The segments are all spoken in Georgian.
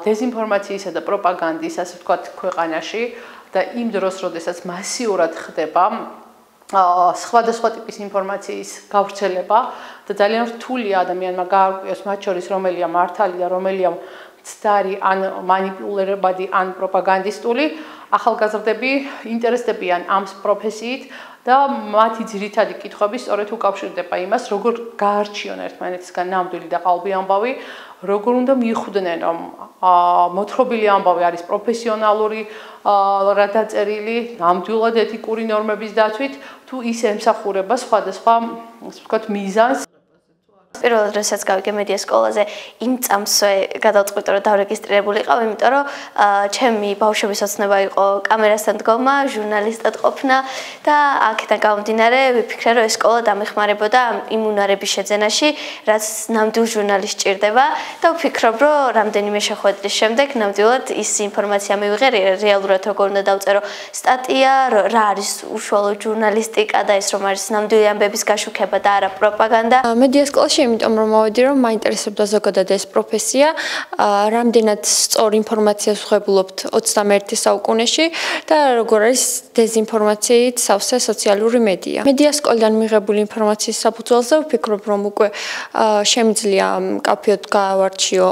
დეზინფორმაციისა და პროპაგანდის, ასე ვთქვათ, ქვეყანაში და იმ დროს, როდესაც მასიურად ხდება სხვადასხვა ტიპის ინფორმაციის გავრცელება და ძალიან რთულია ადამიანმა გაარკვიოს მათ შორის რომელია მართალი და რომელია მცდარი ან მანიპულირებადი ან პროპაგანდისტული, ახალგაზრდები ინტერესდებიან ამ პროფესიით და მათი ძირითადი კითხვები სწორედ უკავშირდება იმას, როგორ გაარჩიონ ერთმანეთისგან ნამდვილი და ყალბი ამბავი, როგორ უნდა მიხვდნენ, რომ მოთხრობილი ამბავი არის პროფესიონალური დაწერილი, ნამდვილად ეთიკური ნორმების დაცვით, თუ ის ემსახურება სხვადასხვა, ასე ვთქვათ, მიზანს. პირველად რასაც გავიგე მედია სკოლაზე იმ წამსვე გადავწყვიტე რომ დარეგისტრირებული იყავ, იმიტომ რომ ჩემი ბავშვების ოცნება იყო კამერასთან დგომა, ჟურნალისტად ყოფნა და აქედან გამომდინარე ვიფიქრე რომ ეს სკოლა დამეხმარებოდა იმ უნარების შეძენაში, რაც ნამდვილ ჟურნალისტს სჭირდება და ვფიქრობ რომ რამდენიმე შეხვედრის შემდეგ ნამდვილად ის ინფორმაცია მივიღე რეალურად როგორ უნდა დავწერო სტატია, რა არის უშუალო ჟურნალისტიკა და ეს რომ არის ნამდვილი ამბების გაშუქება და არა პროპაგანდა. მედია სკოლაში იმიტომ რომ მოვედი რომ მაინტერესებდა ზოგადად ეს პროფესია, რამდენად სწორ ინფორმაციას ვღებულობთ 21 საუკუნეში და როგორ არის დეზინფორმაციით სავსე სოციალური მედია. მედია სკოლიდან მიღებული ინფორმაციის საფუძველზე ვფიქრობ რომ უკვე შემიძლია მკაფიოდ გაავარჩიო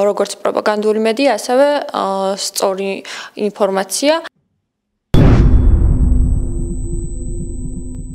როგორც პროპაგანდული მედია, ასევე სწორი ინფორმაცია.